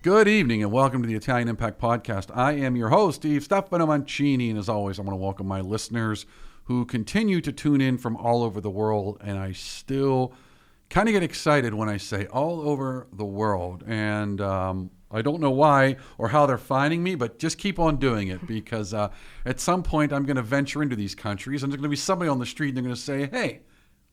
Good evening and welcome to the Italian Impact Podcast. I am your host, Stefano Mancini, and as always, I want to welcome my listeners who continue to tune in from all over the world, and I still kind of get excited when I say all over the world, and I don't know why or how they're finding me, but just keep on doing it because at some point I'm going to venture into these countries, and there's going to be somebody on the street, and they're going to say, hey,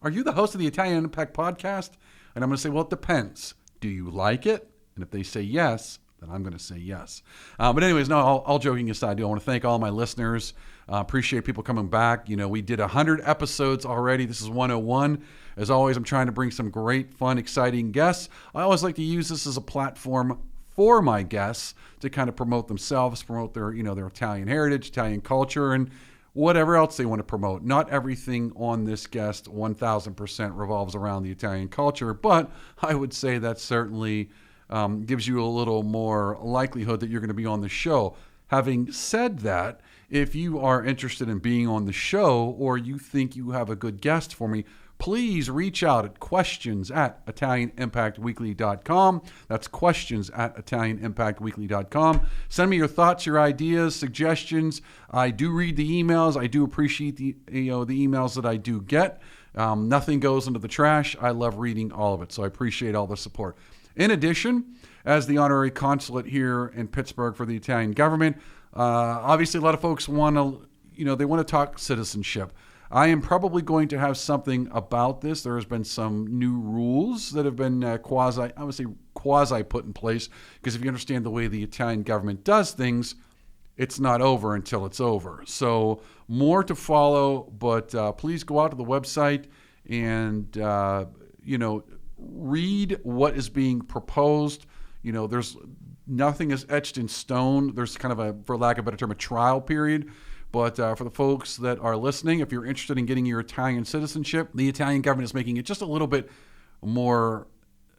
are you the host of the Italian Impact Podcast? And I'm going to say, well, it depends. Do you like it? And if they say yes, then I'm going to say yes. But anyways, no, all joking aside, I want to thank all my listeners. Appreciate people coming back. You know, we did 100 episodes already. This is 101. As always, I'm trying to bring some great, fun, exciting guests. I always like to use this as a platform for my guests to kind of promote themselves, promote their, their Italian heritage, Italian culture, and whatever else they want to promote. Not everything on this guest 1,000% revolves around the Italian culture, but I would say that certainly gives you a little more likelihood that you're going to be on the show. Having said that, if you are interested in being on the show or you think you have a good guest for me, please reach out at questions@ItalianImpactWeekly.com. That's questions@ItalianImpactWeekly.com. Send me your thoughts, your ideas, suggestions. I do read the emails. I do appreciate the emails that I do get. Nothing goes into the trash. I love reading all of it, so I appreciate all the support. In addition, as the honorary consulate here in Pittsburgh for the Italian government, obviously a lot of folks want to, they want to talk citizenship. I am probably going to have something about this. There has been some new rules that have been quasi put in place, because if you understand the way the Italian government does things, it's not over until it's over. So more to follow, but please go out to the website and, read what is being proposed. There's nothing is etched in stone. There's kind of a, for lack of a better term, a trial period. But for the folks that are listening, if you're interested in getting your Italian citizenship, the Italian government is making it just a little bit more,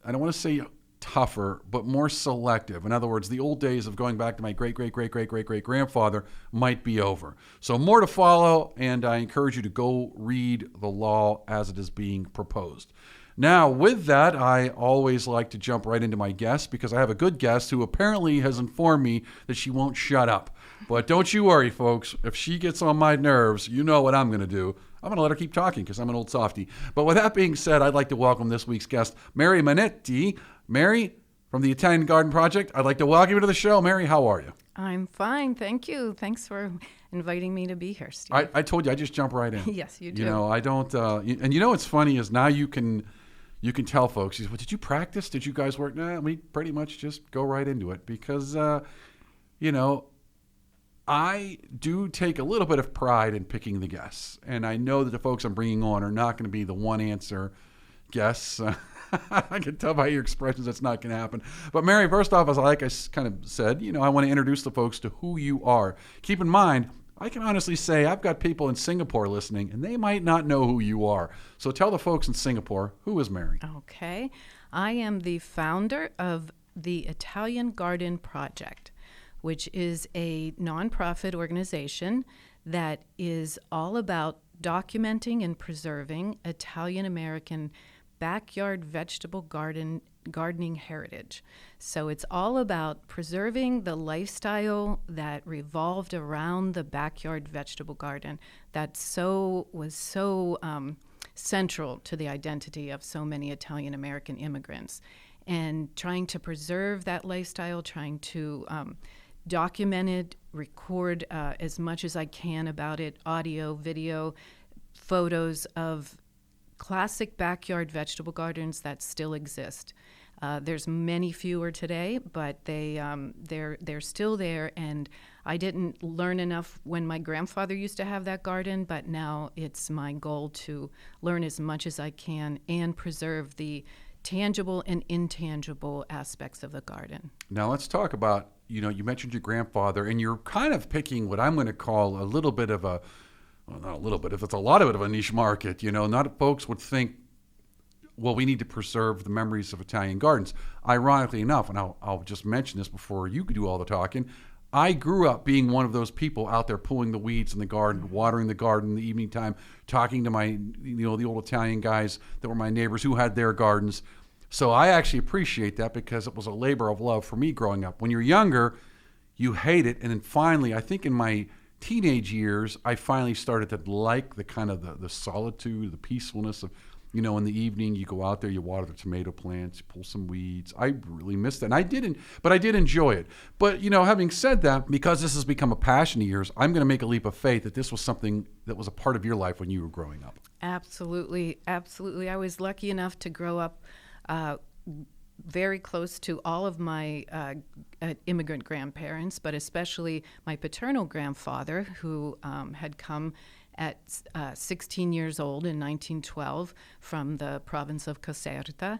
I don't want to say tougher, but more selective. In other words, the old days of going back to my great-great-great-great-great-great-grandfather might be over. So more to follow, and I encourage you to go read the law as it is being proposed. Now, with that, I always like to jump right into my guest because I have a good guest who apparently has informed me that she won't shut up. But don't you worry, folks. If she gets on my nerves, you know what I'm going to do. I'm going to let her keep talking because I'm an old softie. But with that being said, I'd like to welcome this week's guest, Mary Menniti Mary from the Italian Garden Project. I'd like to welcome you to the show. Mary, how are you? I'm fine. Thank you. Thanks for inviting me to be here, Steve. I told you, I just jump right in. Yes, you do. I don't, and what's funny is now you can tell folks, well, did you practice? Did you guys work? Nah, we pretty much just go right into it because, I do take a little bit of pride in picking the guests. And I know that the folks I'm bringing on are not going to be the one answer guests. I can tell by your expressions that's not going to happen. But Mary, first off, like I kind of said, I want to introduce the folks to who you are. Keep in mind, I can honestly say I've got people in Singapore listening, and they might not know who you are. So tell the folks in Singapore, who is Mary? Okay. I am the founder of the Italian Garden Project, which is a nonprofit organization that is all about documenting and preserving Italian-American backyard vegetable gardening heritage. So it's all about preserving the lifestyle that revolved around the backyard vegetable garden that was so central to the identity of so many Italian American immigrants. And trying to preserve that lifestyle, trying to document it, record as much as I can about it, audio, video, photos of classic backyard vegetable gardens that still exist. There's many fewer today, but they're still there. And I didn't learn enough when my grandfather used to have that garden, but now it's my goal to learn as much as I can and preserve the tangible and intangible aspects of the garden. Now let's talk about, you mentioned your grandfather, and you're kind of picking what I'm going to call a little bit of not a little bit, if it's a lot of it, of a niche market. Not folks would think, well, we need to preserve the memories of Italian gardens. Ironically enough, and I'll just mention this before you do all the talking, I grew up being one of those people out there pulling the weeds in the garden, watering the garden in the evening time, talking to my, the old Italian guys that were my neighbors who had their gardens. So I actually appreciate that because it was a labor of love for me growing up. When you're younger, you hate it. And then finally, I think in my teenage years, I finally started to like the kind of the solitude, the peacefulness of, in the evening, you go out there, you water the tomato plants, you pull some weeds. I really missed that. And I didn't, but I did enjoy it. But, having said that, because this has become a passion of yours, I'm going to make a leap of faith that this was something that was a part of your life when you were growing up. Absolutely. Absolutely. I was lucky enough to grow up very close to all of my immigrant grandparents, but especially my paternal grandfather, who had come at 16 years old in 1912 from the province of Caserta,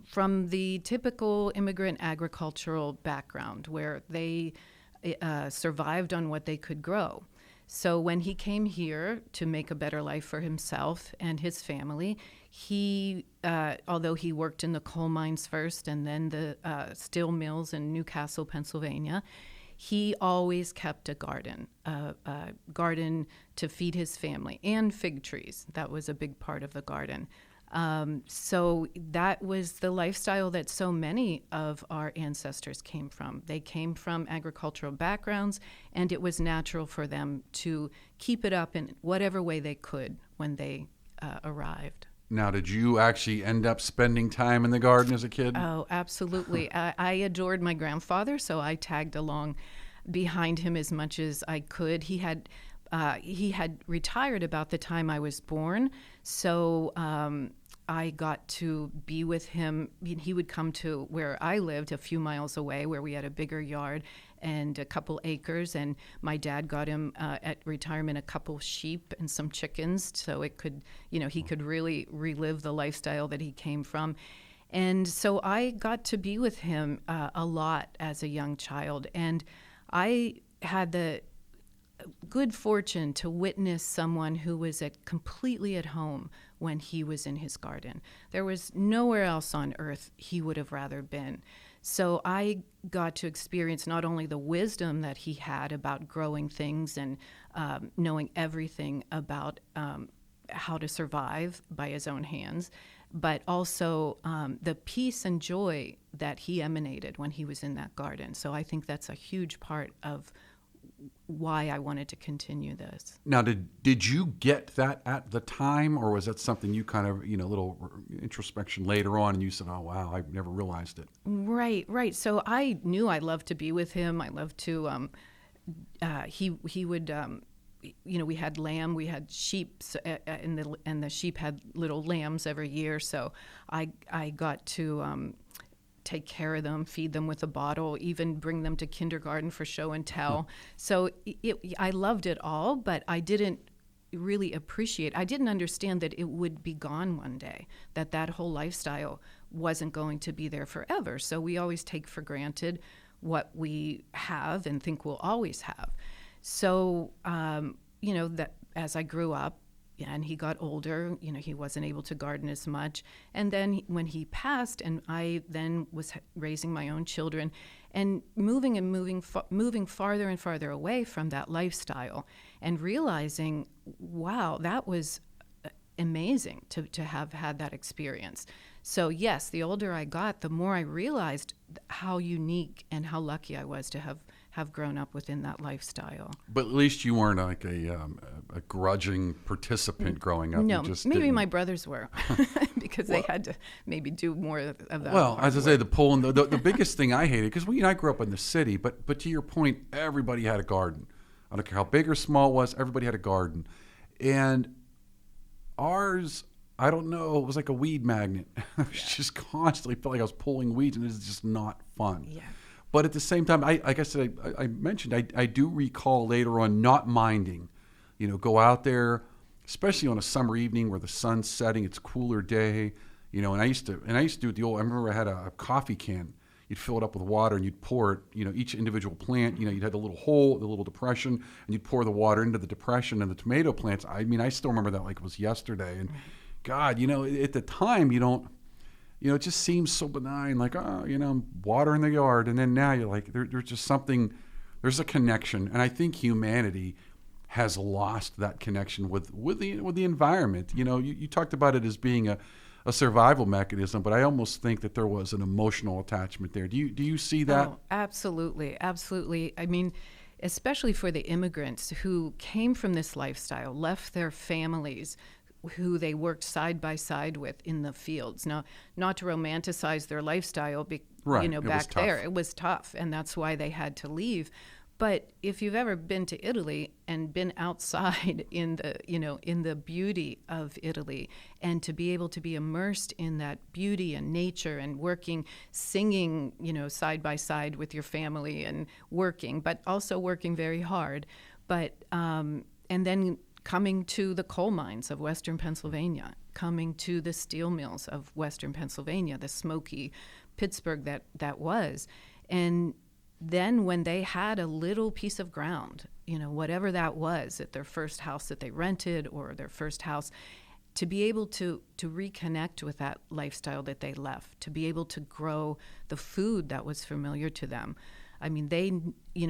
from the typical immigrant agricultural background where they survived on what they could grow. So when he came here to make a better life for himself and his family, he, although he worked in the coal mines first and then the steel mills in Newcastle, Pennsylvania, he always kept a garden to feed his family, and fig trees. That was a big part of the garden. So that was the lifestyle that so many of our ancestors came from. They came from agricultural backgrounds, and it was natural for them to keep it up in whatever way they could when they arrived. Now, did you actually end up spending time in the garden as a kid? Oh, absolutely. I adored my grandfather, so I tagged along behind him as much as I could. He had retired about the time I was born, so I got to be with him. He would come to where I lived a few miles away, where we had a bigger yard and a couple acres, and my dad got him at retirement a couple sheep and some chickens, so it could, he could really relive the lifestyle that he came from. And so I got to be with him a lot as a young child, and I had the good fortune to witness someone who was completely at home when he was in his garden. There was nowhere else on earth he would have rather been. So I got to experience not only the wisdom that he had about growing things and knowing everything about how to survive by his own hands, but also the peace and joy that he emanated when he was in that garden. So I think that's a huge part of why I wanted to continue this. Now, did you get that at the time, or was that something you kind of, little introspection later on, and you said, "Oh, wow, I never realized it"? Right. So I knew I loved to be with him. I loved to. He would. We had lamb, we had sheep, and the sheep had little lambs every year. So I got to take care of them, feed them with a bottle, even bring them to kindergarten for show and tell. So I loved it all, but I didn't really appreciate. I didn't understand that it would be gone one day, that whole lifestyle wasn't going to be there forever. So we always take for granted what we have and think we'll always have. So, that as I grew up and he got older, he wasn't able to garden as much. And then when he passed, and I then was raising my own children and moving farther and farther away from that lifestyle, and realizing, wow, that was amazing to have had that experience. So yes, the older I got, the more I realized how unique and how lucky I was to have grown up within that lifestyle. But at least you weren't like a grudging participant growing up. No, you just maybe didn't. my brothers were, because they had to maybe do more of that. Well, as I say, the pulling, the biggest thing I hated, because I grew up in the city, but to your point, everybody had a garden. I don't care how big or small it was, everybody had a garden. And ours, I don't know, it was like a weed magnet. I was just constantly felt like I was pulling weeds, and it was just not fun. Yeah. But at the same time, like I said, I mentioned, I do recall later on not minding, go out there, especially on a summer evening where the sun's setting, it's a cooler day, and I used to do it the old, I remember I had a coffee can. You'd fill it up with water and you'd pour it, each individual plant, you'd have the little hole, the little depression, and you'd pour the water into the depression, and the tomato plants. I mean, I still remember that like it was yesterday. And God, at the time, you don't, it just seems so benign, like, water in the yard. And then now you're like, there's just something, there's a connection. And I think humanity has lost that connection with the environment. You talked about it as being a survival mechanism, but I almost think that there was an emotional attachment there. Do you see that? Oh, absolutely, absolutely. I mean, especially for the immigrants who came from this lifestyle, left their families, who they worked side by side with in the fields. Now, not to romanticize their lifestyle, Right. It was back there, tough. it was tough, and that's why they had to leave. But if you've ever been to Italy and been outside in the beauty of Italy, and to be able to be immersed in that beauty and nature and working, singing, side by side with your family and working, but also working very hard, and then coming to the coal mines of Western Pennsylvania, coming to the steel mills of Western Pennsylvania, the smoky Pittsburgh that was, and then when they had a little piece of ground, whatever that was, at their first house that they rented or their first house, to be able to reconnect with that lifestyle that they left, to be able to grow the food that was familiar to them. I mean, they,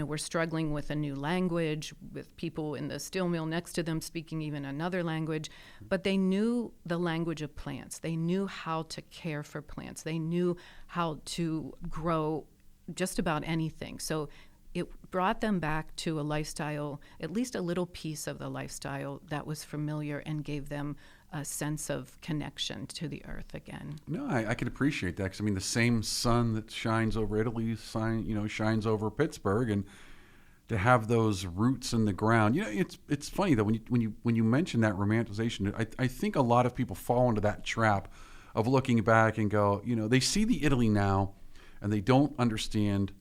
were struggling with a new language, with people in the steel mill next to them speaking even another language, but they knew the language of plants. They knew how to care for plants. They knew how to grow just about anything. So it brought them back to a lifestyle, at least a little piece of the lifestyle that was familiar, and gave them a sense of connection to the earth again. No, I can appreciate that, because I mean, the same sun that shines over Italy, shines over Pittsburgh, and to have those roots in the ground. It's funny though when you mention that romanticization. I think a lot of people fall into that trap of looking back and go, they see the Italy now, and they don't understand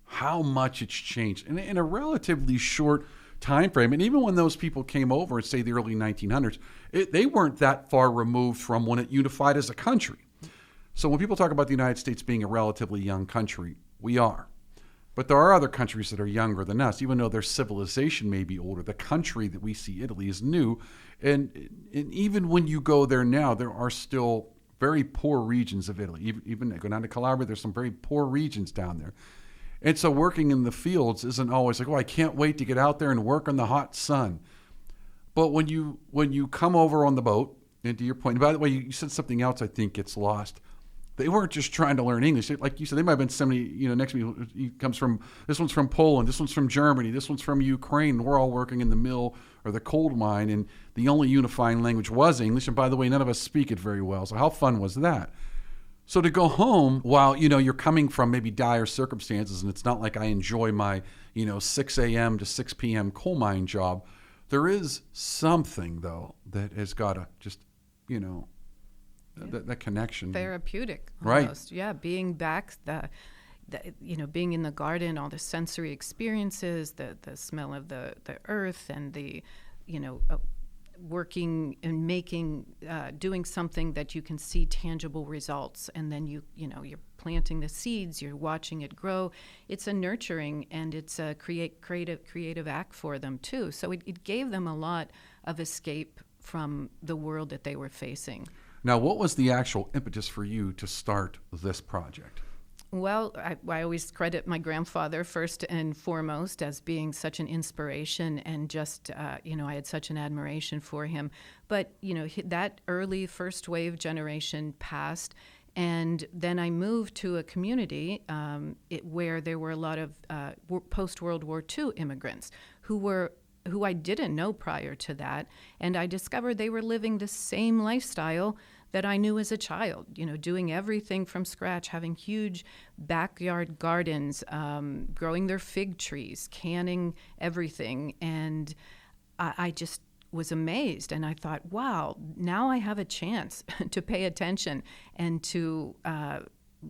how much it's changed in a relatively short time frame. And even when those people came over in, say, the early 1900s, they weren't that far removed from when it unified as a country. So when people talk about the United States being a relatively young country, we are. But there are other countries that are younger than us, even though their civilization may be older. The country that we see, Italy, is new. And even when you go there now, there are still very poor regions of Italy. Even go down to Calabria, there's some very poor regions down there. And so working in the fields isn't always like, I can't wait to get out there and work in the hot sun. But when you come over on the boat, and to your point, by the way, you said something else I think gets lost. They weren't just trying to learn English. Like you said, they might have been somebody, next to me, this one's from Poland, this one's from Germany, this one's from Ukraine. We're all working in the mill or the coal mine, and the only unifying language was English. And by the way, none of us speak it very well. So how fun was that? So to go home while, you're coming from maybe dire circumstances, and it's not like I enjoy my, 6 a.m. to 6 p.m. coal mine job. There is something, though, that has got to just, that connection. Therapeutic, Right. almost. Yeah, being back, being in the garden, all the sensory experiences, the smell of the earth, and the, working and making, doing something that you can see tangible results, and then you're planting the seeds, you're watching it grow. It's a nurturing, and it's a creative act for them too. So it gave them a lot of escape from the world that they were facing. Now, what was the actual impetus for you to start this project? Well, I always credit my grandfather first and foremost as being such an inspiration, and just, I had such an admiration for him. But, that early first wave generation passed, and then I moved to a community where there were a lot of post-World War II immigrants who I didn't know prior to that, and I discovered they were living the same lifestyle that I knew as a child, doing everything from scratch, having huge backyard gardens, growing their fig trees, canning everything. And I just was amazed, and I thought, wow, now I have a chance to pay attention and to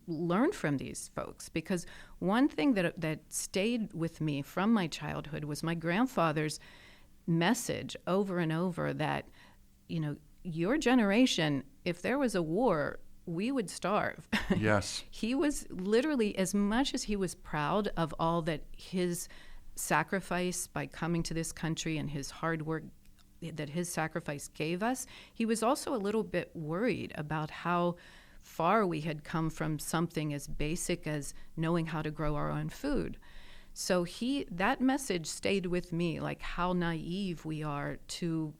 learn from these folks. Because one thing that stayed with me from my childhood was my grandfather's message over and over that, your generation, if there was a war, we would starve. Yes. He was literally, as much as he was proud of all that his sacrifice by coming to this country and his hard work that his sacrifice gave us, he was also a little bit worried about how far we had come from something as basic as knowing how to grow our own food. So that message stayed with me, like how naive we are to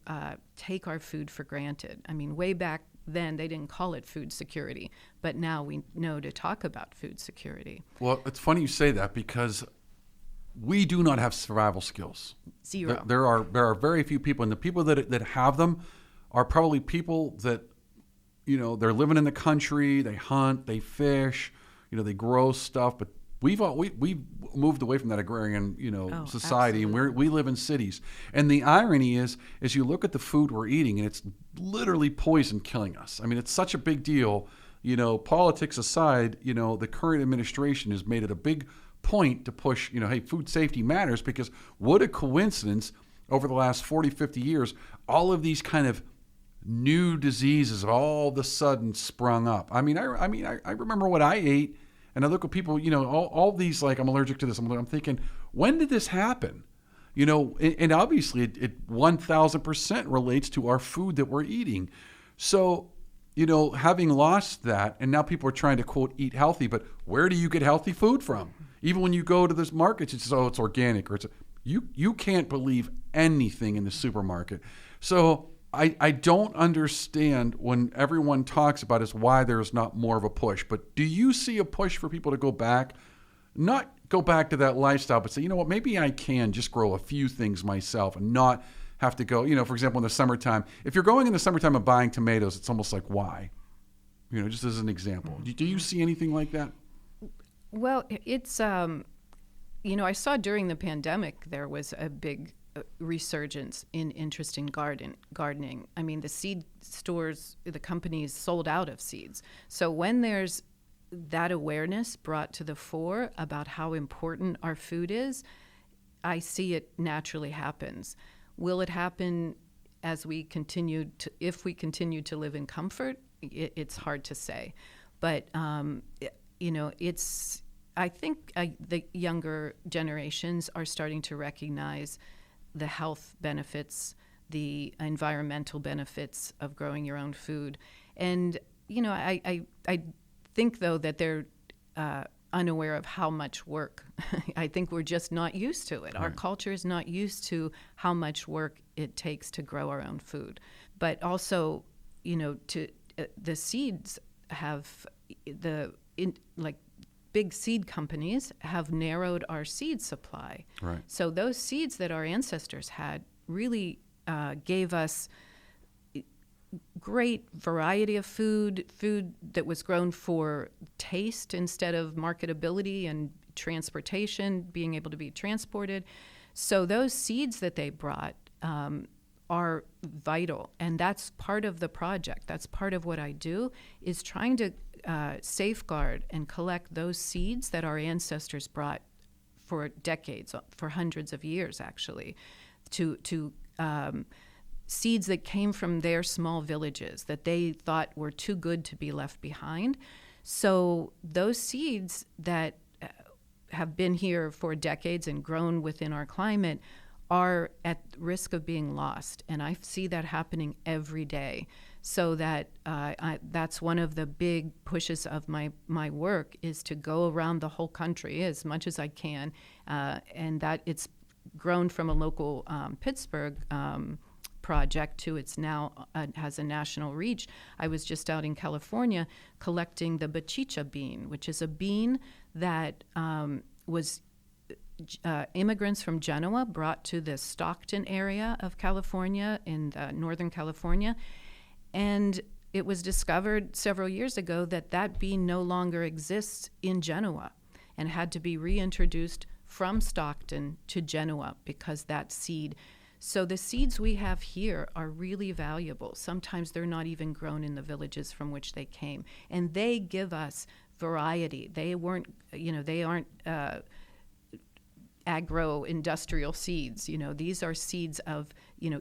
take our food for granted. I mean, way back then they didn't call it food security, but now we know to talk about food security. Well, it's funny you say that because we do not have survival skills. Zero. There are very few people, and the people that have them are probably people that, they're living in the country, they hunt, they fish, they grow stuff, but we've moved away from that agrarian, society, absolutely. and we live in cities. And the irony is you look at the food we're eating, and it's literally poison killing us. I mean, it's such a big deal. Politics aside, the current administration has made it a big point to push, hey, food safety matters, because what a coincidence over the last 40, 50 years, all of these kind of new diseases have all of a sudden sprung up. I remember what I ate, and I look at people, all these, like, I'm allergic to this. I'm thinking, when did this happen? And obviously it 1000% relates to our food that we're eating. So, having lost that, and now people are trying to, quote, eat healthy, but where do you get healthy food from? Even when you go to this market, it's it's organic, or you can't believe anything in the supermarket. So I don't understand when everyone talks about is why there's not more of a push. But do you see a push for people to go back, not go back to that lifestyle, but say, you know what, maybe I can just grow a few things myself and not have to go, for example, in the summertime. If you're going in the summertime and buying tomatoes, it's almost like, why? Just as an example. Do you see anything like that? Well, it's, I saw during the pandemic there was a big resurgence in interest in gardening. I mean, the seed stores, the companies sold out of seeds. So when there's that awareness brought to the fore about how important our food is, I see it naturally happens. Will it happen if we continue to live in comfort? It's hard to say. But, I think the younger generations are starting to recognize the health benefits, the environmental benefits of growing your own food. And, I think, though, that they're unaware of how much work. I think we're just not used to it. Right. Our culture is not used to how much work it takes to grow our own food. But also, the seeds have big seed companies have narrowed our seed supply. Right. So those seeds that our ancestors had really gave us great variety of food that was grown for taste instead of marketability and transportation, being able to be transported. So those seeds that they brought are vital, and that's part of the project. That's part of what I do, is trying to safeguard and collect those seeds that our ancestors brought for decades, for hundreds of years, actually, to seeds that came from their small villages that they thought were too good to be left behind. So those seeds that have been here for decades and grown within our climate are at risk of being lost. And I see that happening every day. So that that's one of the big pushes of my work, is to go around the whole country as much as I can. And that it's grown from a local Pittsburgh project to it's now has a national reach. I was just out in California collecting the bachicha bean, which is a bean that was immigrants from Genoa brought to the Stockton area of California in Northern California. And it was discovered several years ago that bean no longer exists in Genoa and had to be reintroduced from Stockton to Genoa because that seed. So the seeds we have here are really valuable. Sometimes they're not even grown in the villages from which they came. And they give us variety. They aren't agro-industrial seeds. These are seeds of,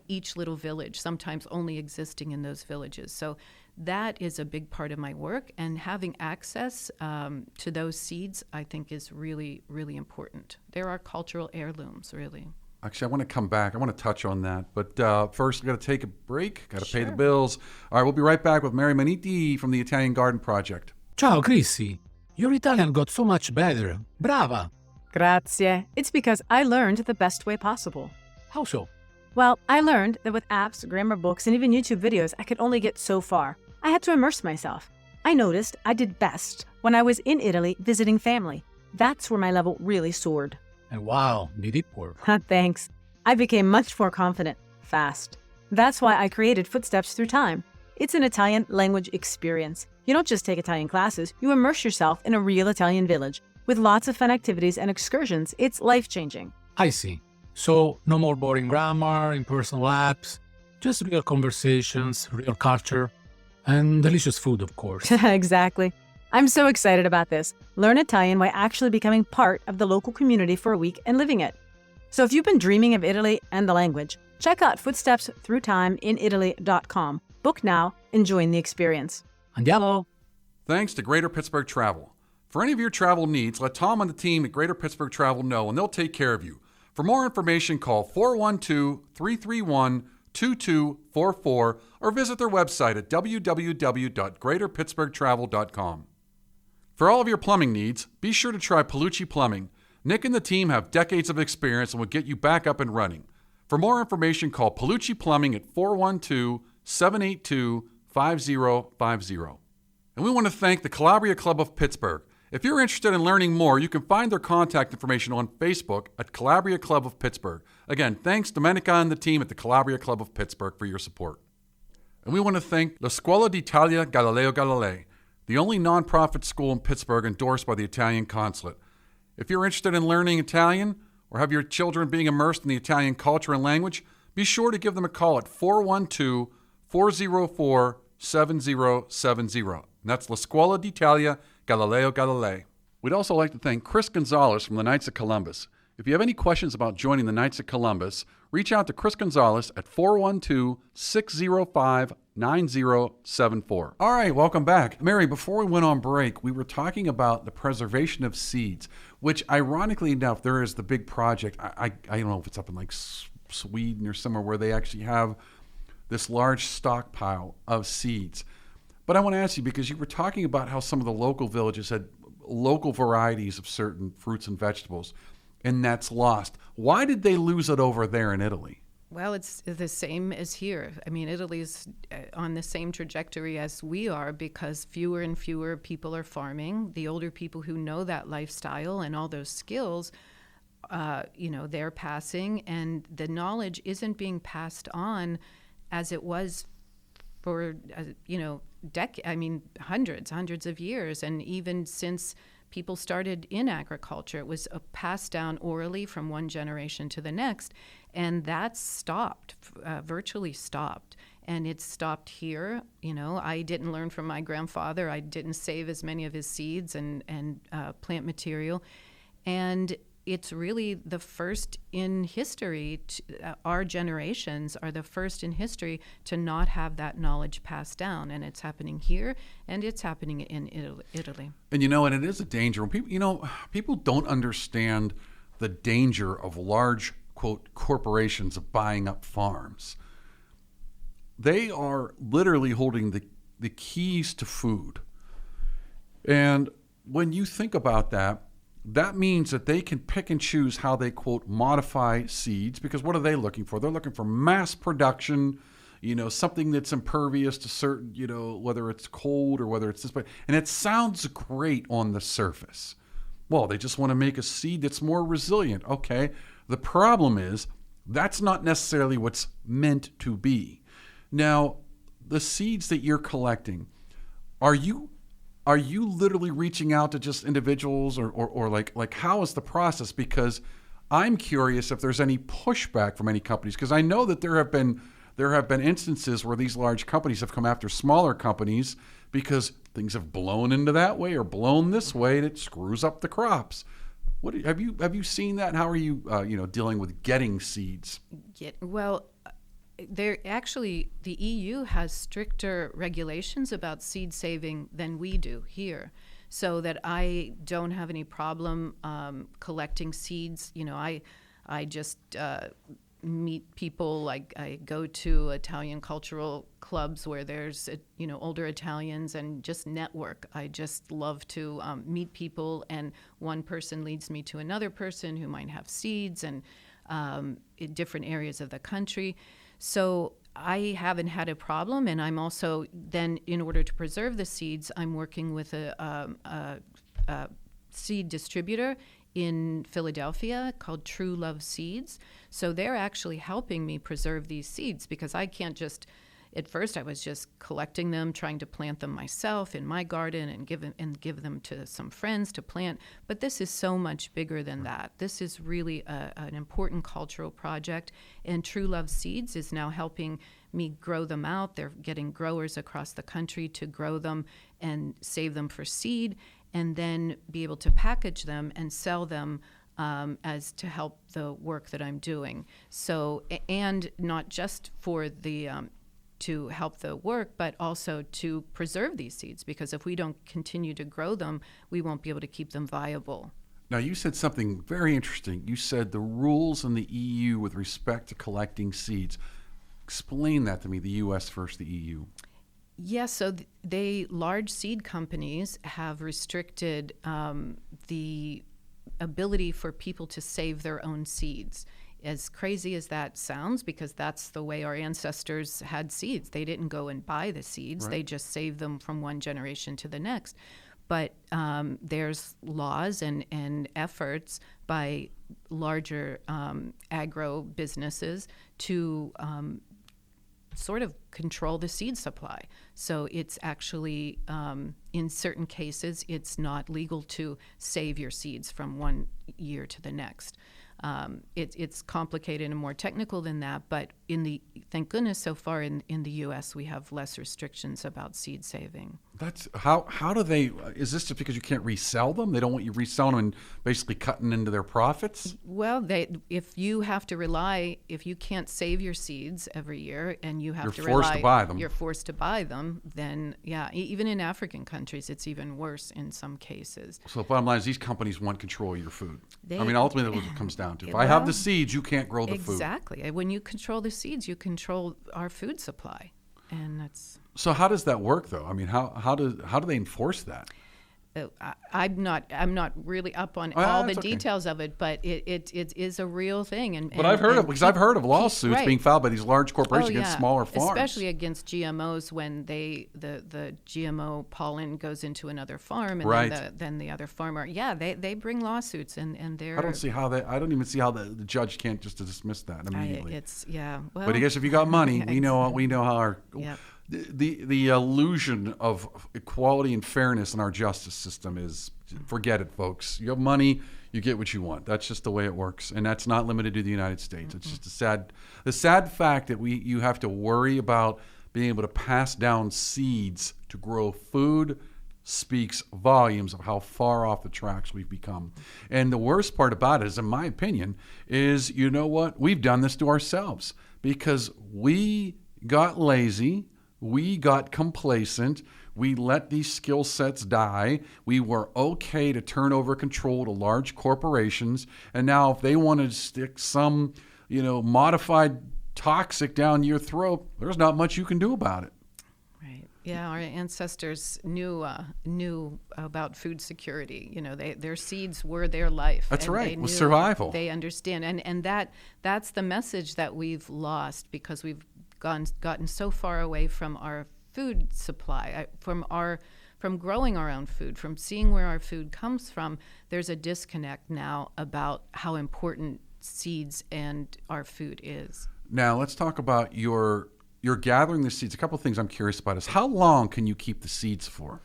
each little village, sometimes only existing in those villages. So that is a big part of my work, and having access to those seeds, I think, is really, really important. They're our cultural heirlooms, really. Actually, I want to come back. I want to touch on that. But first, we've got to take a break. Got to pay the Sure. bills. All right, we'll be right back with Mary Menniti from the Italian Garden Project. Ciao, Chrissy. Your Italian got so much better. Brava! Grazie. It's because I learned the best way possible. How so? Well, I learned that with apps, grammar books, and even YouTube videos, I could only get so far. I had to immerse myself. I noticed I did best when I was in Italy visiting family. That's where my level really soared. And wow, did it work? Thanks. I became much more confident, fast. That's why I created Footsteps Through Time. It's an Italian language experience. You don't just take Italian classes, you immerse yourself in a real Italian village. With lots of fun activities and excursions, it's life-changing. I see. So, no more boring grammar, in-person labs, just real conversations, real culture, and delicious food, of course. Exactly. I'm so excited about this. Learn Italian by actually becoming part of the local community for a week and living it. So if you've been dreaming of Italy and the language, check out Footsteps Through Time in Italy.com. Book now and join the experience. Andiamo! Thanks to Greater Pittsburgh Travel. For any of your travel needs, let Tom and the team at Greater Pittsburgh Travel know, and they'll take care of you. For more information, call 412-331-2244 or visit their website at www.greaterpittsburghtravel.com. For all of your plumbing needs, be sure to try Palucci Plumbing. Nick and the team have decades of experience and will get you back up and running. For more information, call Palucci Plumbing at 412-782-5050. And we want to thank the Calabria Club of Pittsburgh. If you're interested in learning more, you can find their contact information on Facebook at Calabria Club of Pittsburgh. Again, thanks Domenica and the team at the Calabria Club of Pittsburgh for your support. And we want to thank La Scuola d'Italia Galileo Galilei, the only nonprofit school in Pittsburgh endorsed by the Italian Consulate. If you're interested in learning Italian or have your children being immersed in the Italian culture and language, be sure to give them a call at 412-404-7070. And that's La Scuola d'Italia Galileo Galilei. We'd also like to thank Chris Gonzalez from the Knights of Columbus. If you have any questions about joining the Knights of Columbus, reach out to Chris Gonzalez at 412-605-9074. All right, welcome back. Mary, before we went on break, we were talking about the preservation of seeds, which ironically enough, there is the big project. I don't know if it's up in like Sweden or somewhere where they actually have this large stockpile of seeds. But I want to ask you, because you were talking about how some of the local villages had local varieties of certain fruits and vegetables, and that's lost. Why did they lose it over there in Italy? Well, it's the same as here. I mean, Italy's on the same trajectory as we are because fewer and fewer people are farming. The older people who know that lifestyle and all those skills, they're passing, and the knowledge isn't being passed on as it was for, hundreds of years. And even since people started in agriculture, it was passed down orally from one generation to the next. And that's stopped, virtually stopped. And it's stopped here. I didn't learn from my grandfather. I didn't save as many of his seeds and plant material. And it's really the first in history, our generations are the first in history to not have that knowledge passed down. And it's happening here, and it's happening in Italy. And and it is a danger. When people don't understand the danger of large, quote, corporations of buying up farms. They are literally holding the keys to food. And when you think about that, that means that they can pick and choose how they, quote, modify seeds, because what are they looking for? They're looking for mass production, something that's impervious to certain, whether it's cold or whether it's this way. And it sounds great on the surface. Well, they just want to make a seed that's more resilient. Okay. The problem is that's not necessarily what's meant to be. Now, the seeds that you're collecting, are you literally reaching out to just individuals or like how is the process? Because I'm curious if there's any pushback from any companies, because I know that there have been instances where these large companies have come after smaller companies because things have blown into that way or blown this way, and it screws up the crops. Have you seen that? How are you dealing with getting seeds? The EU has stricter regulations about seed saving than we do here, so that I don't have any problem collecting seeds. I just meet people. Like I go to Italian cultural clubs where there's older Italians and just network. I just love to meet people, and one person leads me to another person who might have seeds and in different areas of the country. So I haven't had a problem, and I'm also then, in order to preserve the seeds, I'm working with a seed distributor in Philadelphia called True Love Seeds. So they're actually helping me preserve these seeds, because I can't just, at first I was just collecting them, trying to plant them myself in my garden and give them to some friends to plant. But this is so much bigger than that. This is really an important cultural project, and True Love Seeds is now helping me grow them out. They're getting growers across the country to grow them and save them for seed, and then be able to package them and sell them as to help the work that I'm doing. So, and not just for the to help the work, but also to preserve these seeds, because if we don't continue to grow them, we won't be able to keep them viable. Now, you said something very interesting. You said the rules in the EU with respect to collecting seeds. Explain that to me, the U.S. versus the EU. Yes, so large seed companies have restricted the ability for people to save their own seeds. As crazy as that sounds, because that's the way our ancestors had seeds. They didn't go and buy the seeds. Right. They just saved them from one generation to the next. But there's laws and efforts by larger agro businesses to sort of control the seed supply. So it's actually, in certain cases, it's not legal to save your seeds from one year to the next. It's complicated and more technical than that, but thank goodness so far in the U.S. we have less restrictions about seed saving. That's how do they? Is this just because you can't resell them? They don't want you reselling them and basically cutting into their profits? Well, if you can't save your seeds every year and you have to rely, you're forced to buy them. Then yeah, even in African countries, it's even worse in some cases. So the bottom line is these companies want control of your food. Ultimately, that's what it comes down to. If I have the seeds, you can't grow the food. Exactly. When you control the seeds, you control our food supply, and that's. So how does that work, though? I mean, how do they enforce that? I'm not really up on all the details of it, but it is a real thing. But I've heard of lawsuits being filed by these large corporations against smaller farms, especially against GMOs when the GMO pollen goes into another farm, and then the other farmer, they bring lawsuits and they're. I don't even see how the judge can't just dismiss that immediately. Well, but I guess if you got money, we know how our. Yep. The illusion of equality and fairness in our justice system is, forget it, folks. You have money, you get what you want. That's just the way it works, and that's not limited to the United States. It's just the sad fact that you have to worry about being able to pass down seeds to grow food speaks volumes of how far off the tracks we've become. And the worst part about it is, in my opinion, is, you know what? We've done this to ourselves because we got lazy. We got complacent. We let these skill sets die. We were okay to turn over control to large corporations. And now if they want to stick some, modified toxic down your throat, there's not much you can do about it. Right. Yeah, our ancestors knew about food security. Their seeds were their life. That's right. It was survival. They understand. And that's the message that we've lost because we've gotten so far away from our food supply, from growing our own food, from seeing where our food comes from. There's a disconnect now about how important seeds and our food is. Now let's talk about you're gathering the seeds. A couple of things I'm curious about is how long can you keep the seeds for?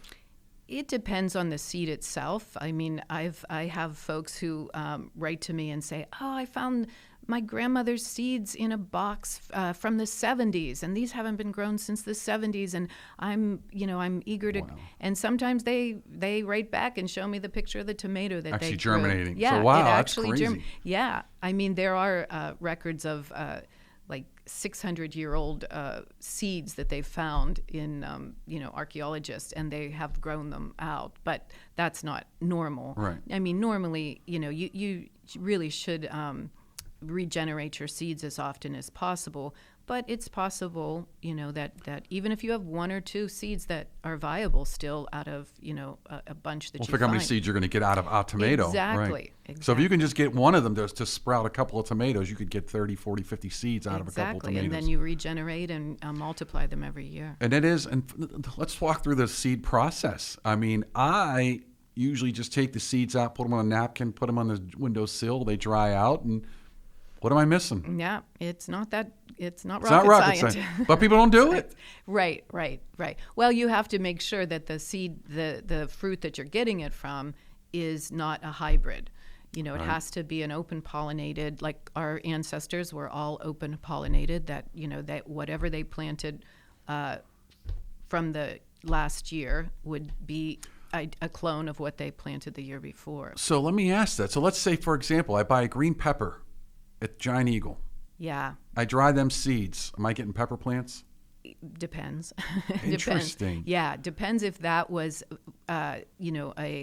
It depends on the seed itself. I mean, I have folks who write to me and say, "Oh, I found my grandmother's seeds in a box from the 70s, and these haven't been grown since the 70s, and I'm eager to." Wow. And sometimes they write back and show me the picture of the tomato that actually they germinating. Grew. Yeah, so, wow, it actually that's crazy. Yeah, I mean there are records of like 600-year-old seeds that they've found in archaeologists, and they have grown them out, but that's not normal. Right. I mean, normally, you really should regenerate your seeds as often as possible, But it's possible, that even if you have one or two seeds that are viable still out of, a bunch that you figure how many find. seeds you're going to get out of a tomato. Exactly. Right. Exactly. So if you can just get one of them to sprout a couple of tomatoes, you could get 30, 40, 50 seeds out of a couple of tomatoes. And then you regenerate and multiply them every year. And let's walk through the seed process. I mean, I usually just take the seeds out, put them on a napkin, put them on the windowsill, they dry out, and what am I missing? Yeah, it's not rocket science. But people don't do it. Right. Well, you have to make sure that the seed, the fruit that you're getting it from is not a hybrid. It has to be an open pollinated, like our ancestors were all open pollinated, that, that whatever they planted from the last year would be a clone of what they planted the year before. So let me ask that. So let's say, for example, I buy a green pepper at Giant Eagle. Yeah. I dry them seeds. Am I getting pepper plants? Depends. Interesting. Yeah, depends if that was, a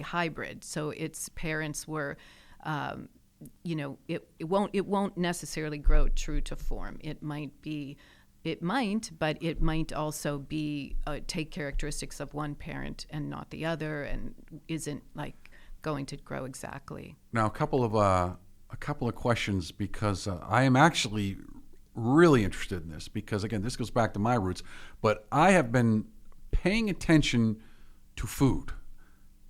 hybrid. So its parents were, it won't necessarily grow true to form. It might, but it might also be take characteristics of one parent and not the other, and isn't like going to grow exactly. Now, a couple of questions, because I am actually really interested in this, because again, this goes back to my roots, but I have been paying attention to food.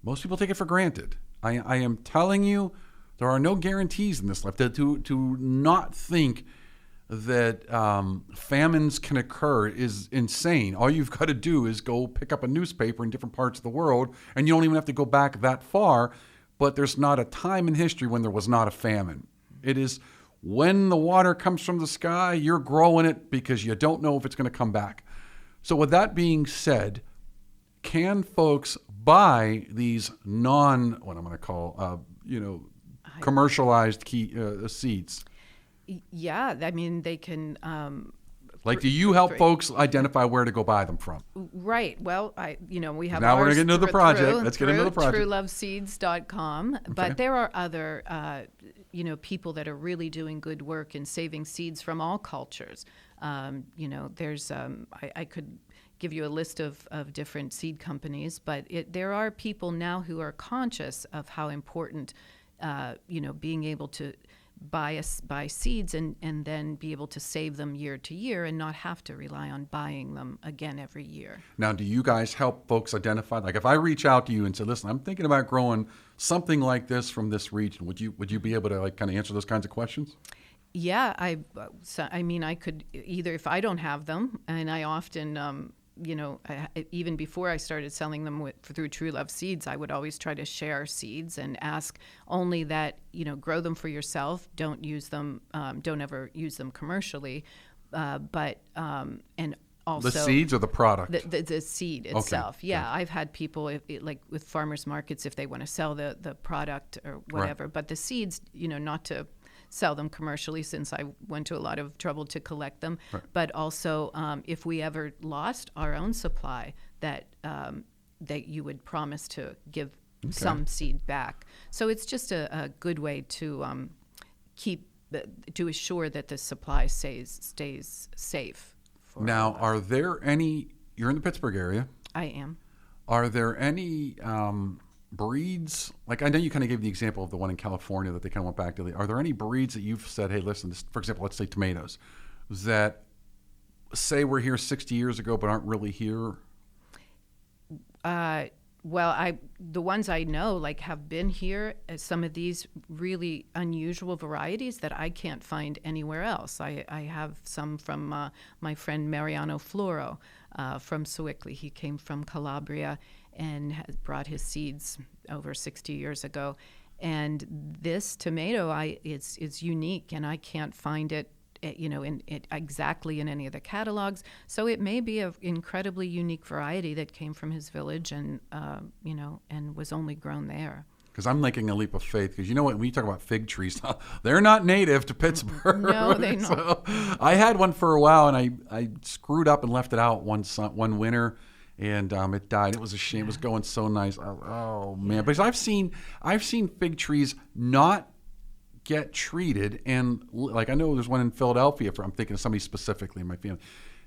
Most people take it for granted. I am telling you, there are no guarantees in this life. To not think that famines can occur is insane. All you've got to do is go pick up a newspaper in different parts of the world, and you don't even have to go back that far. But there's not a time in history when there was not a famine. It is when the water comes from the sky, you're growing it because you don't know if it's going to come back. So with that being said, can folks buy these commercialized seeds? Yeah, I mean, they can. Do you help folks identify where to go buy them from? Right. Well, we have. Now we're going to get into the project. Let's get into the project. TrueLoveSeeds.com. Okay. But there are other, people that are really doing good work in saving seeds from all cultures. There's. I could give you a list of different seed companies, but there are people now who are conscious of how important, being able to buy seeds and then be able to save them year to year and not have to rely on buying them again every year. Now, do you guys help folks identify? Like, if I reach out to you and say, "Listen, I'm thinking about growing something like this from this region," would you be able to kind of answer those kinds of questions? Yeah, I could either, if I don't have them, and I often. Even before I started selling them through True Love Seeds, I would always try to share seeds and ask only that, grow them for yourself. Don't use them. Don't ever use them commercially. And also the seeds or the product? The seed itself. Okay. Yeah, I've had people like with farmers markets, if they want to sell the product or whatever, right. But the seeds, not to sell them commercially, since I went to a lot of trouble to collect them. Right. But also, if we ever lost our own supply, that you would promise to give some seed back. So it's just a good way to to assure that the supply stays safe. Now, are there any? You're in the Pittsburgh area. I am. Are there any breeds? Like, I know you kind of gave the example of the one in California that they kind of went back to. Are there any breeds that you've said, hey, listen, this, for example, let's say tomatoes, that say were here 60 years ago but aren't really here? Well, the ones I know have been here. Some of these really unusual varieties that I can't find anywhere else. I have some from my friend Mariano Floro from Sewickley. He came from Calabria and has brought his seeds over 60 years ago. And this tomato, it's unique, and I can't find it, exactly in any of the catalogs. So it may be an incredibly unique variety that came from his village and, and was only grown there. Because I'm making a leap of faith. Because you know what? When you talk about fig trees, they're not native to Pittsburgh. No, they're not. So I had one for a while, and I screwed up and left it out one winter, and it died. It was a shame. Yeah. It was going so nice. Oh man! Because I've seen fig trees not get treated? And like, I know there's one in Philadelphia, I'm thinking of somebody specifically in my family,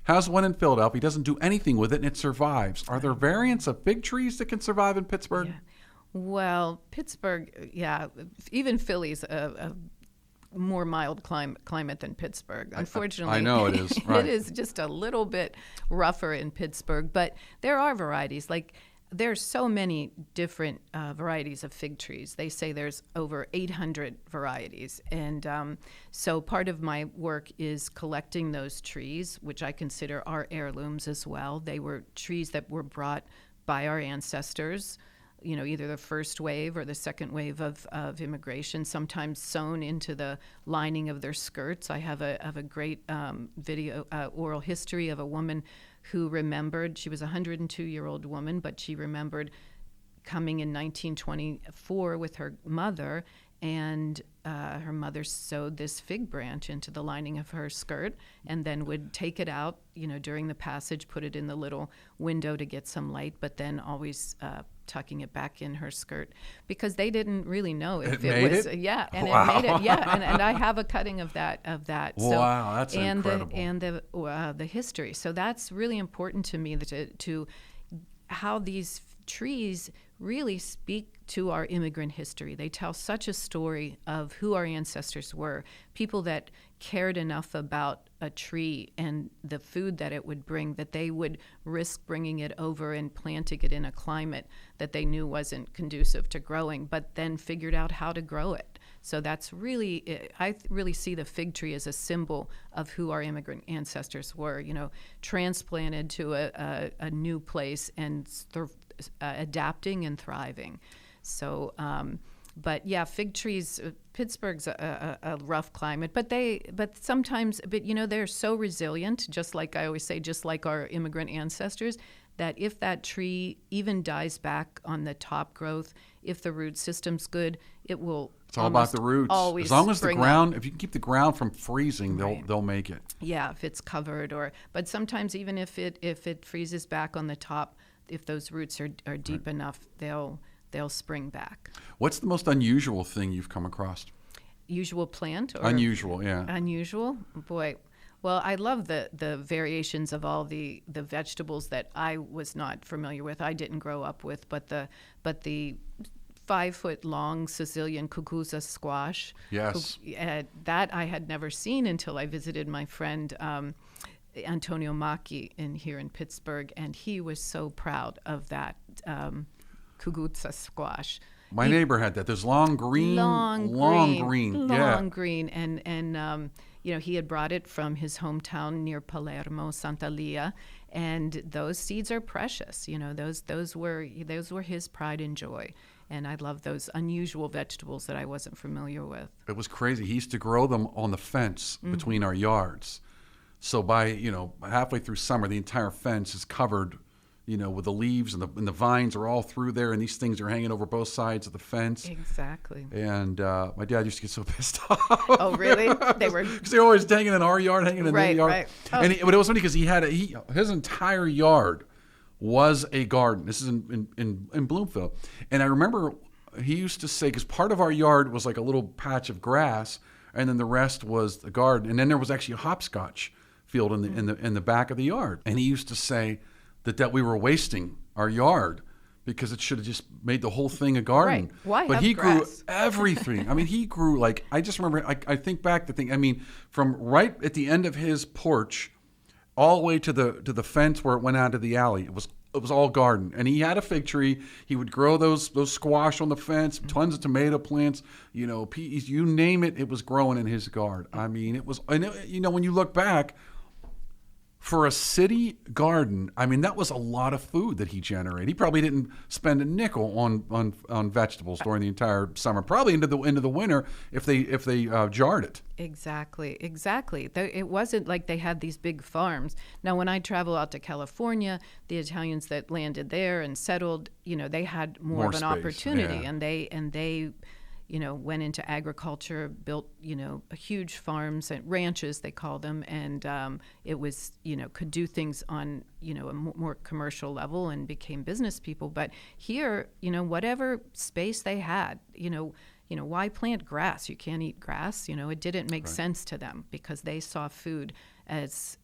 has one in Philadelphia, doesn't do anything with it, and it survives. Are there variants of fig trees that can survive in Pittsburgh? Yeah. Well, Pittsburgh, yeah, even Philly's a more mild climate than Pittsburgh. Unfortunately, I know it is. Right. It is just a little bit rougher in Pittsburgh, but there are varieties. Like, there's so many different varieties of fig trees. They say there's over 800 varieties. And so part of my work is collecting those trees, which I consider are heirlooms as well. They were trees that were brought by our ancestors, you know, either the first wave or the second wave of immigration, sometimes sewn into the lining of their skirts. I have a great video, oral history of a woman who remembered, she was a 102-year-old woman, but she remembered coming in 1924 with her mother, and her mother sewed this fig branch into the lining of her skirt and then would take it out, you know, during the passage, put it in the little window to get some light, but then always tucking it back in her skirt, because they didn't really know if it was yeah, and wow. it made it, yeah, and I have a cutting of that. So, wow, that's and incredible. The history. So that's really important to me, to how these trees really speak to our immigrant history. They tell such a story of who our ancestors were, people that cared enough about a tree and the food that it would bring that they would risk bringing it over and planting it in a climate that they knew wasn't conducive to growing, but then figured out how to grow it. So that's really, I really see the fig tree as a symbol of who our immigrant ancestors were, you know, transplanted to a new place and adapting and thriving. So, but yeah, fig trees, Pittsburgh's a rough climate, but sometimes, you know, they're so resilient, just like I always say, just like our immigrant ancestors, that if that tree even dies back on the top growth, if the root system's good, it will. It's all about the roots. Always as long as the ground, up. if you can keep the ground from freezing, Right. they'll make it. Yeah, if it's covered, but sometimes even if it freezes back on the top, if those roots are deep enough, they'll spring back. What's the most unusual thing you've come across? Usual plant? Or Unusual, yeah. Unusual? Boy. Well, I love the variations of all the vegetables that I was not familiar with. I didn't grow up with, but the 5-foot-long Sicilian cucuzza squash. Yes. That I had never seen until I visited my friend Antonio Macchi here in Pittsburgh, and he was so proud of that cucuzza squash. My neighbor had that. There's long green, and you know, he had brought it from his hometown near Palermo, Santa Lia, and those seeds are precious. You know, those were his pride and joy. And I love those unusual vegetables that I wasn't familiar with. It was crazy. He used to grow them on the fence between our yards. So by, you know, halfway through summer, the entire fence is covered, you know, with the leaves, and the vines are all through there, and these things are hanging over both sides of the fence. Exactly. And my dad used to get so pissed off. Oh, really? They were, because they were always hanging in our yard, hanging in their yard. Right. Oh. But it was funny because his entire yard was a garden. This is in Bloomfield. And I remember he used to say, because part of our yard was like a little patch of grass, and then the rest was the garden. And then there was actually a hopscotch field in the back of the yard. And he used to say that we were wasting our yard because it should have just made the whole thing a garden. Right. Why but have he grass? grew everything. I mean, he grew like, I just remember, I think back to think, I mean, from right at the end of his porch all the way to the fence where it went out to the alley, it was all garden. And he had a fig tree. He would grow those squash on the fence, tons of tomato plants, you know, peas, you name it, it was growing in his garden. I mean, it was, and you know, when you look back, for a city garden, I mean, that was a lot of food that he generated. He probably didn't spend a nickel on vegetables during the entire summer. Probably into the winter if they jarred it. Exactly. It wasn't like they had these big farms. Now, when I travel out to California, the Italians that landed there and settled, you know, they had more of an space, opportunity, yeah. and they you know, went into agriculture, built, you know, huge farms and ranches, they call them, and it was, you know, could do things on, you know, a more commercial level and became business people. But here, you know, whatever space they had, you know, why plant grass? You can't eat grass. It didn't make sense to them because they saw food as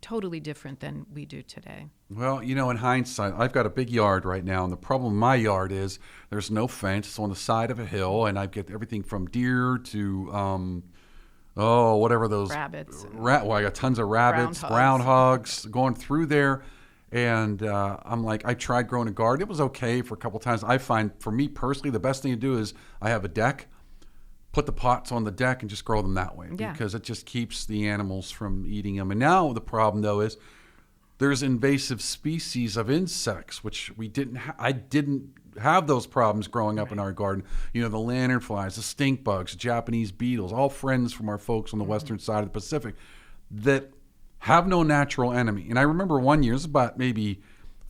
totally different than we do today. Well, in hindsight, I've got a big yard right now, and the problem in my yard is there's no fence. It's on the side of a hill, and I get everything from deer to whatever those rabbits. Well, I got tons of rabbits, groundhogs going through there. And I'm like, I tried growing a garden. It was okay for a couple times. I find, for me personally, the best thing to do is I have a deck, put the pots on the deck and just grow them that way because it just keeps the animals from eating them. And now the problem, though, is there's invasive species of insects, which I didn't have those problems growing up in our garden. The lanternflies, the stink bugs, Japanese beetles, all friends from our folks on the western side of the Pacific that have no natural enemy. And I remember one year, it was about maybe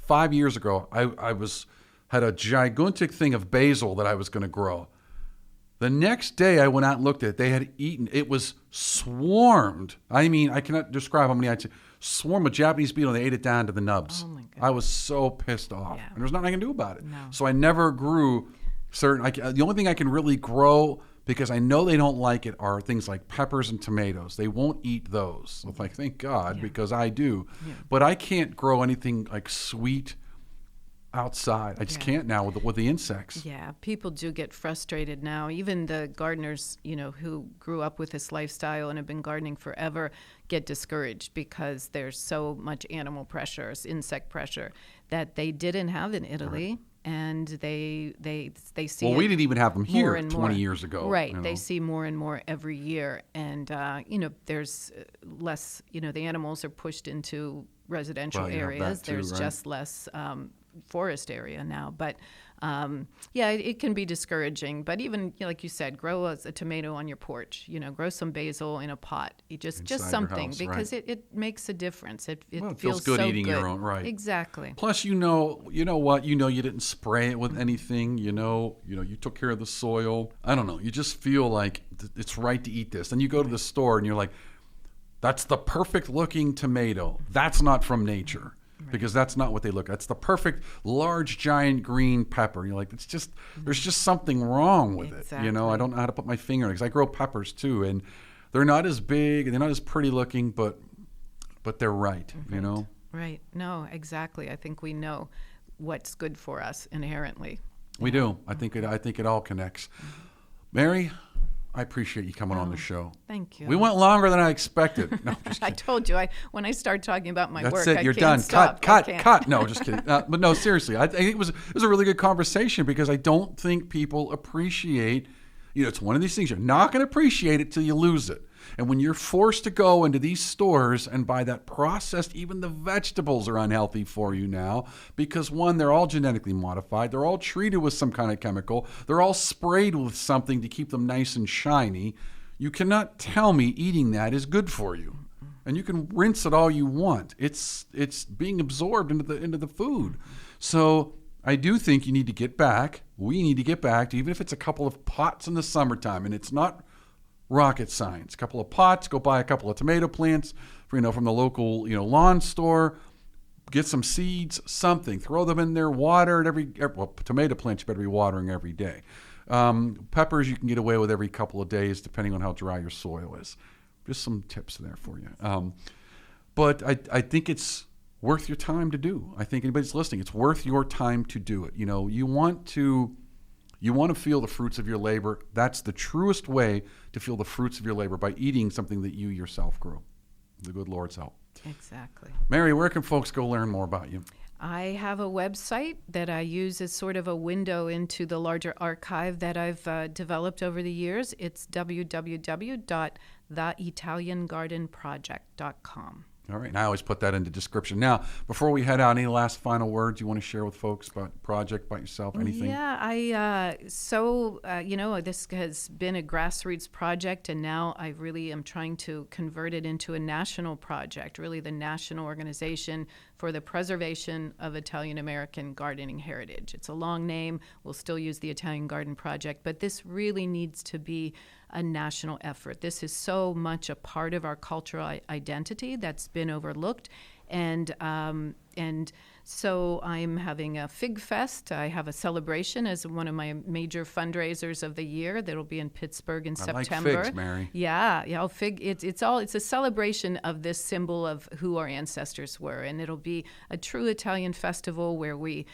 5 years ago, I had a gigantic thing of basil that I was going to grow. The next day I went out and looked at it. They had eaten. It was swarmed. I mean, I cannot describe how many I'd say. Swarm of Japanese beetle, and they ate it down to the nubs. Oh my goodness. I was so pissed off. Yeah. And there's nothing I can do about it. No. So I never grew the only thing I can really grow, because I know they don't like it, are things like peppers and tomatoes. They won't eat those. So like, thank God, because I do. Yeah. But I can't grow anything like sweet outside. I just can't now with the insects. Yeah, people do get frustrated now. Even the gardeners, who grew up with this lifestyle and have been gardening forever, get discouraged because there's so much animal pressure, insect pressure, that they didn't have in Italy. Right. And they see. Well, we didn't even have them here 20 years ago. Right. They see more and more every year. And, there's less, the animals are pushed into residential areas. There's just less forest area now. But, it can be discouraging. But even, like you said, grow a tomato on your porch, grow some basil in a pot. Just something, house, because it makes a difference. It feels good so eating your own, right. Exactly. Plus, you know what? You didn't spray it with anything. You took care of the soil. I don't know. You just feel like it's right to eat this. Then you go to the store and you're like, that's the perfect looking tomato. That's not from nature. Right. Because that's not what they look at. It's the perfect large giant green pepper. You're like, there's just something wrong with it. I don't know how to put my finger on it, because I grow peppers too, and they're not as big and they're not as pretty looking, but they're right. Right. No, exactly. I think we know what's good for us inherently. We do. I think it all connects. Mary, I appreciate you coming on the show. Thank you. We went longer than I expected. No, just kidding. I told you, when I start talking about my work, that's it. I You're can't done. Stop. Cut. No, just kidding. But no, seriously, I think it was a really good conversation, because I don't think people appreciate. It's one of these things, you're not going to appreciate it till you lose it. And when you're forced to go into these stores and buy that processed, even the vegetables are unhealthy for you now, because one, they're all genetically modified. They're all treated with some kind of chemical. They're all sprayed with something to keep them nice and shiny. You cannot tell me eating that is good for you. And you can rinse it all you want. It's being absorbed into the food. So I do think we need to get back to, even if it's a couple of pots in the summertime, and it's not rocket science. A couple of pots, go buy a couple of tomato plants from the local lawn store, get some seeds, something, throw them in there, water it tomato plants you better be watering every day. Peppers you can get away with every couple of days, depending on how dry your soil is. Just some tips there for you. But I think it's worth your time to do. I think anybody's listening, it's worth your time to do it. You want to feel the fruits of your labor. That's the truest way to feel the fruits of your labor, by eating something that you yourself grew. The good Lord's help. Exactly. Mary, where can folks go learn more about you? I have a website that I use as sort of a window into the larger archive that I've developed over the years. It's www.theitaliangardenproject.com. All right, and I always put that in the description. Now, before we head out, any last final words you want to share with folks about the project, about yourself, anything? Yeah, this has been a grassroots project, and now I really am trying to convert it into a national project, really the national organization for the preservation of Italian-American gardening heritage. It's a long name. We'll still use the Italian Garden Project, but this really needs to be a national effort. This is so much a part of our cultural identity that's been overlooked, and So I'm having a Fig Fest. I have a celebration as one of my major fundraisers of the year that'll be in Pittsburgh in September. I like figs, Mary. Yeah. Fig. It's a celebration of this symbol of who our ancestors were, and it'll be a true Italian festival where we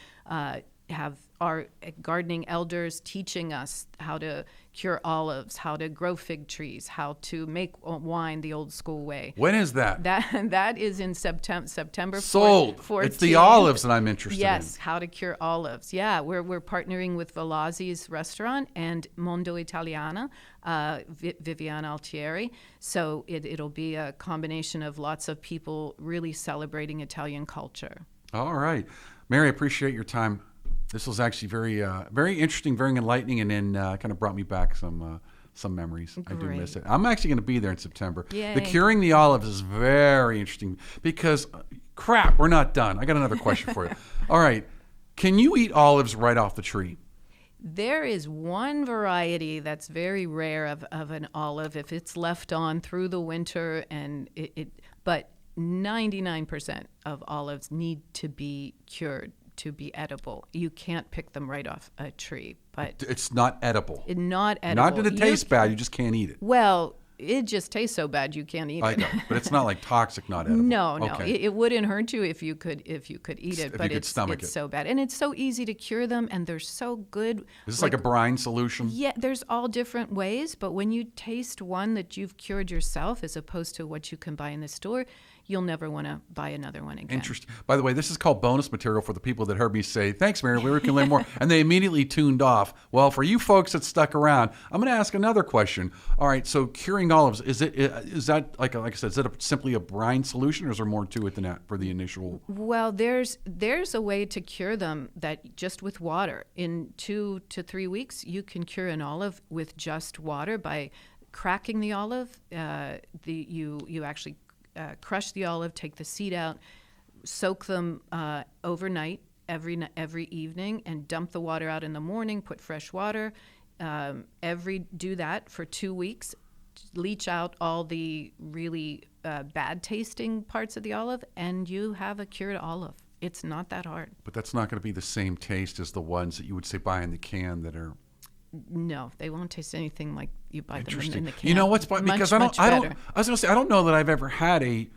have our gardening elders teaching us how to cure olives, how to grow fig trees, how to make wine the old school way. When is that? That is in September. Sold. 14th. It's the olives that I'm interested in. Yes, how to cure olives. Yeah, we're partnering with Velazzi's restaurant and Mondo Italiana, Viviana Altieri. So it'll be a combination of lots of people really celebrating Italian culture. All right. Mary, I appreciate your time. This was actually very interesting, very enlightening, and then kind of brought me back some memories. Great. I do miss it. I'm actually going to be there in September. Yay. The curing the olives is very interesting because, crap, we're not done. I got another question for you. All right. Can you eat olives right off the tree? There is one variety that's very rare of an olive if it's left on through the winter, but 99% of olives need to be cured to be edible. You can't pick them right off a tree, but It's not edible. not edible. Not that it tastes bad. You just can't eat it. Well, it just tastes so bad you can't eat I it. know, but it's not like toxic, not edible. No. Okay. It wouldn't hurt you if you could eat it, If but you could stomach it's it. so bad, and it's so easy to cure them, and they're so good. Is this like a brine solution? Yeah, there's all different ways, but when you taste one that you've cured yourself as opposed to what you can buy in the store, you'll never want to buy another one again. Interesting. By the way, this is called bonus material for the people that heard me say, thanks, Mary, we can learn more. And they immediately tuned off. Well, for you folks that stuck around, I'm going to ask another question. All right, so curing olives, is that, like I said, is it simply a brine solution, or is there more to it than that for the initial? Well, there's a way to cure them that just with water. In 2 to 3 weeks, you can cure an olive with just water by cracking the olive. You actually crush the olive, take the seed out, soak them overnight every evening, and dump the water out in the morning. Put fresh water. Do that for 2 weeks. Leach out all the really bad tasting parts of the olive, and you have a cured olive. It's not that hard. But that's not going to be the same taste as the ones that you would say buy in the can that are. No, they won't taste anything like you buy them in the can. You know what's funny? Because I was going to say, I don't know that I've ever had a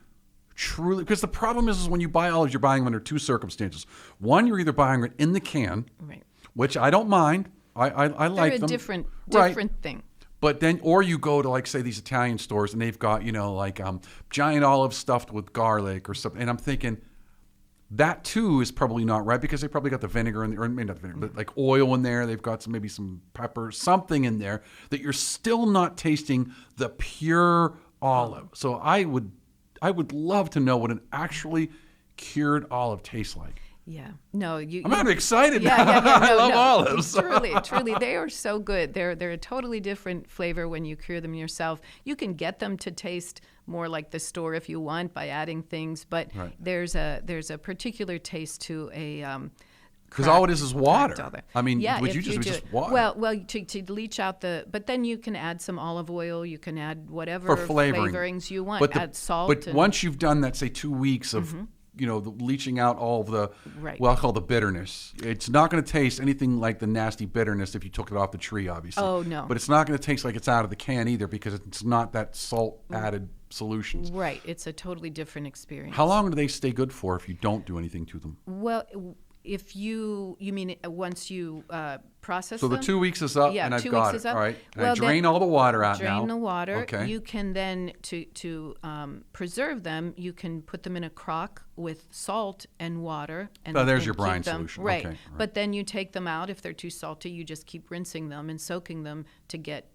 truly, because the problem is when you buy olives, you're buying them under two circumstances. One, you're either buying it in the can, right, which I don't mind. I like them. They're a different thing. But then, or you go to like say these Italian stores and they've got giant olives stuffed with garlic or something, and I'm thinking that too is probably not right because they probably got the vinegar in there, or maybe not the vinegar, but like oil in there. They've got maybe some pepper, something in there that you're still not tasting the pure olive. So I would love to know what an actually cured olive tastes like. Yeah. No, I'm kind of excited yeah, now. Yeah, I love olives. Truly, they are so good. They're a totally different flavor when you cure them yourself. You can get them to taste more like the store if you want by adding things, but right. there's a particular taste to a because all it is water. I mean, yeah, would you just water? Well, to leach out but then you can add some olive oil. You can add whatever for flavorings you want. Add salt. But once you've done that, say 2 weeks of the leaching out all of the I'll call the bitterness. It's not going to taste anything like the nasty bitterness if you took it off the tree, obviously. Oh no! But it's not going to taste like it's out of the can either because it's not that salt added solutions. Right. It's a totally different experience. How long do they stay good for if you don't do anything to them? Well, if you mean once you process them? So the 2 weeks is up, and I've got it. All right. And I drain all the water out now. Drain the water. Okay. You can then, to preserve them, you can put them in a crock with salt and water. And there's your keep brine them, solution. Right. Okay. But then you take them out. If they're too salty, you just keep rinsing them and soaking them to get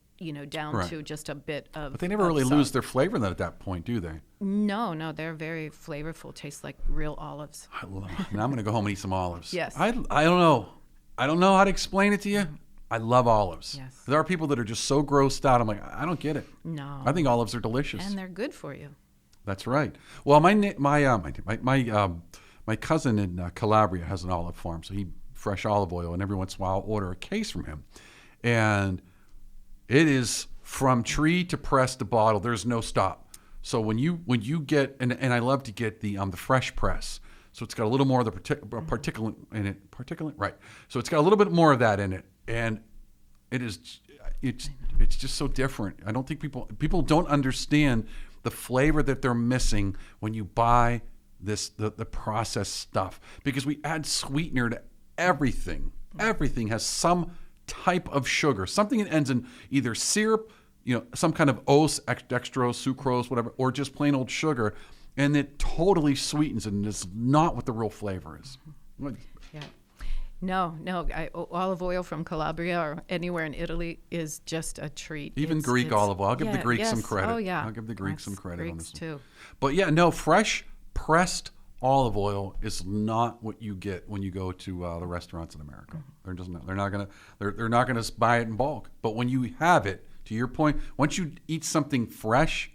down to just a bit of. But they never really lose their flavor then at that point, do they? No, they're very flavorful. Taste like real olives. Now I'm going to go home and eat some olives. Yes. I don't know. I don't know how to explain it to you. I love olives. Yes. There are people that are just so grossed out. I'm like, I don't get it. No. I think olives are delicious. And they're good for you. That's right. Well, my cousin in Calabria has an olive farm, so he fresh olive oil, and every once in a while I'll order a case from him, and it is from tree to press to bottle. There's no stop. So when you get and I love to get the fresh press. So it's got a little more of the particulate in it. Particulate, right? So it's got a little bit more of that in it, and it's just so different. I don't think people don't understand the flavor that they're missing when you buy the processed stuff, because we add sweetener to everything. Everything has some type of sugar, something that ends in either syrup, some kind of os, dextrose, sucrose, whatever, or just plain old sugar, and it totally sweetens it, and it's not what the real flavor is. Yeah. No. Olive oil from Calabria or anywhere in Italy is just a treat. Even Greek olive oil. I'll give the Greeks some credit. Oh, yeah. I'll give the Greeks some credit on this too. But yeah, no, fresh pressed olive oil is not what you get when you go to the restaurants in America. They're just not. They're not gonna buy it in bulk. But when you have it, to your point, once you eat something fresh,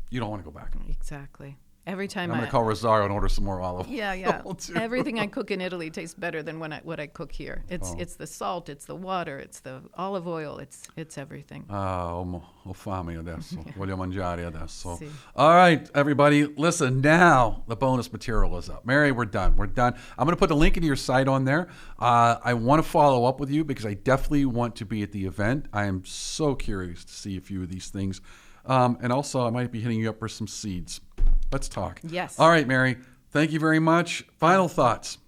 you don't want to go back. Exactly. Every time I'm going to call Rosario and order some more olive oil. Yeah. Everything I cook in Italy tastes better than what I cook here. It's the salt, it's the water, it's the olive oil, it's everything. Ho fame adesso. Yeah. Voglio mangiare adesso. Sì. All right, everybody, listen, now the bonus material is up. Mary, we're done. I'm going to put the link into your site on there. I want to follow up with you because I definitely want to be at the event. I am so curious to see a few of these things. And also, I might be hitting you up for some seeds. Let's talk. Yes. All right, Mary. Thank you very much. Final thoughts.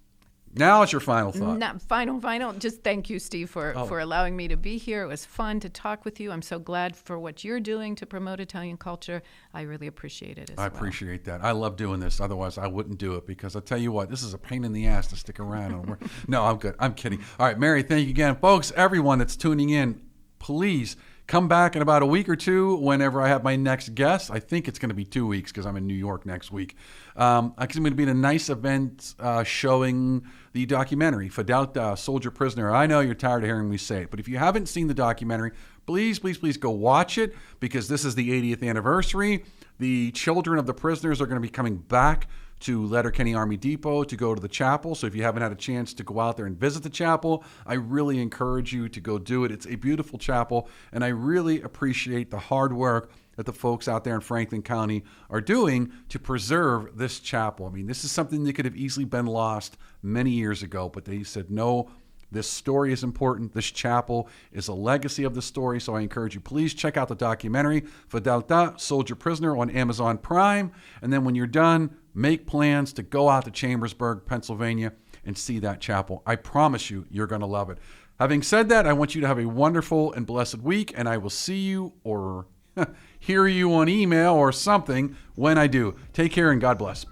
Now it's your final thought. Final. Just thank you, Steve, for allowing me to be here. It was fun to talk with you. I'm so glad for what you're doing to promote Italian culture. I really appreciate it as well. I appreciate that. I love doing this. Otherwise, I wouldn't do it, because I'll tell you what, this is a pain in the ass to stick around. No, I'm good. I'm kidding. All right, Mary, thank you again. Folks, everyone that's tuning in, please come back in about a week or two whenever I have my next guest. I think it's going to be 2 weeks because I'm in New York next week. I'm going to be at a nice event showing the documentary, Fedelta, Soldier Prisoner. I know you're tired of hearing me say it, but if you haven't seen the documentary, please go watch it, because this is the 80th anniversary. The children of the prisoners are going to be coming back to Letterkenny Army Depot to go to the chapel. So if you haven't had a chance to go out there and visit the chapel, I really encourage you to go do it. It's a beautiful chapel, and I really appreciate the hard work that the folks out there in Franklin County are doing to preserve this chapel. I mean, this is something that could have easily been lost many years ago, but they said, no, this story is important. This chapel is a legacy of the story. So I encourage you, please check out the documentary, Fedelta, Soldier Prisoner, on Amazon Prime. And then when you're done, make plans to go out to Chambersburg, Pennsylvania, and see that chapel. I promise you, you're going to love it. Having said that, I want you to have a wonderful and blessed week, and I will see you or hear you on email or something when I do. Take care and God bless.